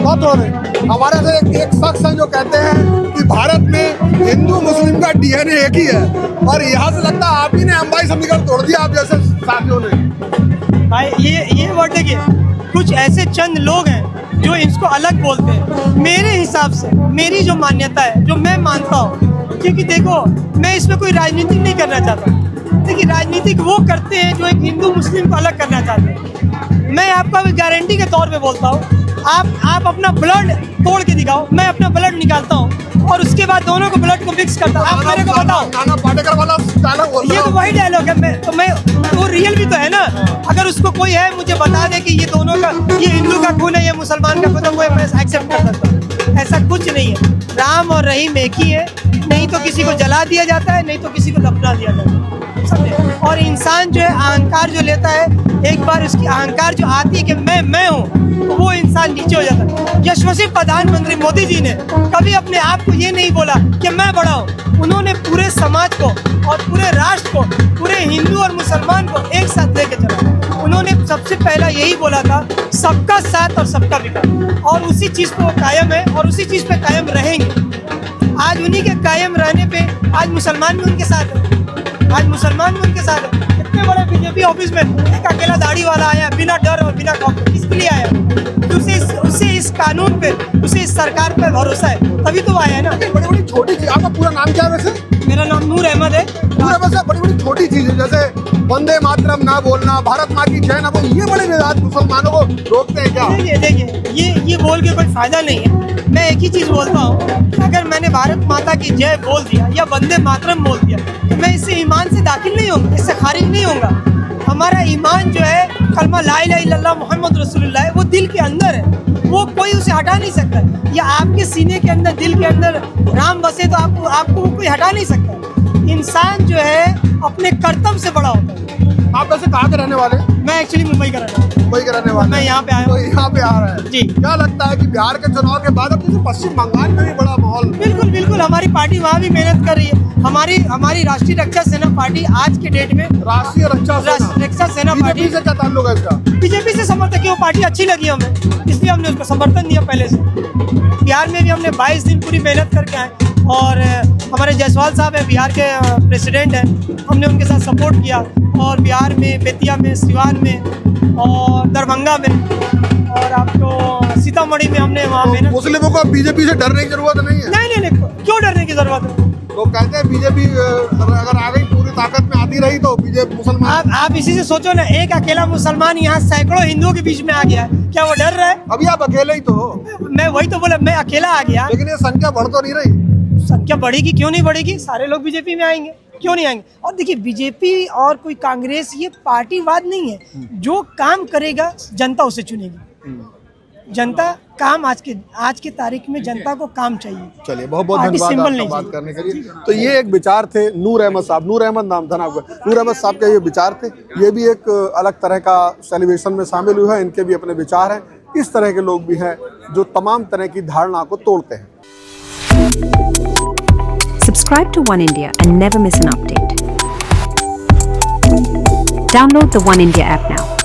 बहुत हो रहे हैं। हमारे से एक शख्स है जो कहते हैं कि भारत में हिंदू मुस्लिम का डीएनए एक ही है, और यहाँ से लगता है आप ही ने अंबाई समीकरण तोड़ दिया, आप जैसे साथियों ने। भाई ये वर्ड देखिए, कुछ ऐसे चंद लोग हैं जो इसको अलग बोलते हैं। मेरे हिसाब से मेरी जो मान्यता है, जो मैं मानता हूँ, क्योंकि देखो मैं इसमें कोई राजनीति नहीं करना चाहता। देखिए राजनीतिक वो करते हैं जो एक हिंदू मुस्लिम को अलग करना चाहते हैं। मैं आपका गारंटी के तौर पे बोलता हूँ, आप अपना ब्लड तोड़ के दिखाओ, मैं अपना ब्लड निकालता हूँ और उसके बाद दोनों को ब्लड को मिक्स करता हूँ। आप मेरे को बताओ, नाना पाटेकर वाला डायलॉग बोल ये तो वही डायलॉग है। मैं वो रियल भी तो है ना। अगर उसको कोई है मुझे बता दे कि ये दोनों का, ये हिंदू का खून है, ये मुसलमान का खून है, वो मैं एक्सेप्ट कर सकता हूँ। ऐसा कुछ नहीं है। राम और रहीम एक ही है। नहीं तो किसी को जला दिया जाता है, नहीं तो किसी को दफना दिया जाता है, समझे। और इंसान जो है अहंकार जो लेता है, एक बार उसकी अहंकार जो आती है कि मैं हूँ, वो इंसान नीचे हो जाता है। यशस्वी प्रधानमंत्री मोदी जी ने कभी अपने आप को ये नहीं बोला कि मैं बड़ा हूँ। उन्होंने पूरे समाज को और पूरे राष्ट्र को, पूरे हिंदू और मुसलमान को एक साथ लेके चला। उन्होंने सबसे पहला यही बोला था, सबका साथ और सबका विकास, और उसी चीज़ पे वो कायम है और उसी चीज़ पे कायम रहेंगे। आज उन्हीं के कायम रहने पे आज मुसलमान भी उनके साथ है, आज मुसलमान भी उनके साथ है। इतने बड़े बीजेपी ऑफिस में एक अकेला दाढ़ी वाला आया, बिना डर और बिना खौफ, किसके लिए आया? उसे इस कानून पे, उसे इस सरकार पे भरोसा है, तभी तो आया है ना। बड़ी बड़ी छोटी चीज, आपका पूरा नाम क्या है वैसे? मेरा नाम नूर अहमद है। नूर अहमद साहब, बड़ी बड़ी छोटी चीज है, जैसे वंदे मातरम ना बोलना, भारत माँ की जय ना बोलना, ये बड़े विवाद मुसलमानों को रोकते हैं क्या? देखिए ये बोल के कोई फायदा नहीं है। मैं एक ही चीज बोलता हूँ, अगर मैंने भारत माता की जय बोल दिया या वंदे मातरम बोल दिया, तो मैं इससे ईमान से दाखिल नहीं होगा, इससे खारिज नहीं होगा। हमारा ईमान जो है, कलमा ला इलाहा इल्लल्लाह मुहम्मद रसूलुल्लाह है, वो दिल के अंदर है, वो कोई उसे हटा नहीं सकता। या आपके सीने के अंदर, दिल के अंदर राम बसे तो आपको वो कोई हटा नहीं सकता। इंसान जो है अपने कर्तव्य से बड़ा होता है। आप वैसे कहाँ के रहने वाले? मैं एक्चुअली मुंबई का रहने वाला हूँ। मुंबई के रहने वाले? मैं यहाँ पे आया हूँ। यहाँ पे आ रहा है जी। क्या लगता है कि बिहार के चुनाव के बाद अब जैसे पश्चिम बंगाल में भी बड़ा माहौल? बिल्कुल हमारी पार्टी वहाँ भी मेहनत कर रही है। हमारी राष्ट्रीय रक्षा सेना पार्टी आज के डेट में, राष्ट्रीय रक्षा सेना पार्टी से क्या ताल्लुक है इसका? बीजेपी से समर्थक है, वो पार्टी अच्छी लगी हमें, इसलिए हमने उसको समर्थन दिया पहले से। बिहार में भी हमने 22 दिन पूरी मेहनत करके आए, और हमारे जायसवाल साहब है, बिहार के प्रेसिडेंट हैं, हमने उनके साथ सपोर्ट किया। और बिहार में बेतिया में, सिवान में और दरभंगा में और आपको सीतामढ़ी में हमने वहाँ मेहनत। मुस्लिमों को बीजेपी से डरने की जरूरत नहीं है? नहीं, क्यों डरने की जरूरत है? तो कहते हैं बीजेपी अगर आ गई, पूरी ताकत में आती रही तो बीजेपी मुसलमान। आप इसी से सोचो ना, एक अकेला मुसलमान यहाँ सैकड़ों हिंदुओं के बीच में आ गया है, क्या वो डर रहा है? अभी आप अकेले ही तो हो। मैं वही तो बोला, मैं अकेला आ गया। लेकिन ये संख्या बढ़ तो नहीं रही? संख्या बढ़ेगी, क्यों नहीं बढ़ेगी? सारे लोग बीजेपी में आएंगे, क्यों नहीं आएंगे? और देखिए, बीजेपी और कोई कांग्रेस ये पार्टीवाद नहीं है। जो काम करेगा जनता उसे चुनेगी। जनता काम, आज के तारीख में जनता को काम चाहिए। चलिए, बहुत बहुत धन्यवाद आपका बात करने के लिए। तो ये एक विचार थे नूर अहमद साहब, नूर अहमद नाम था ना आपका? नूर अहमद साहब के ये विचार थे। ये भी एक अलग तरह का सेलिब्रेशन में शामिल हुआ है। इनके भी अपने विचार हैं। इस तरह के लोग भी हैं जो तमाम तरह की धारणा को तोड़ते हैं। Subscribe to One India and never miss an update. Download the One India app now.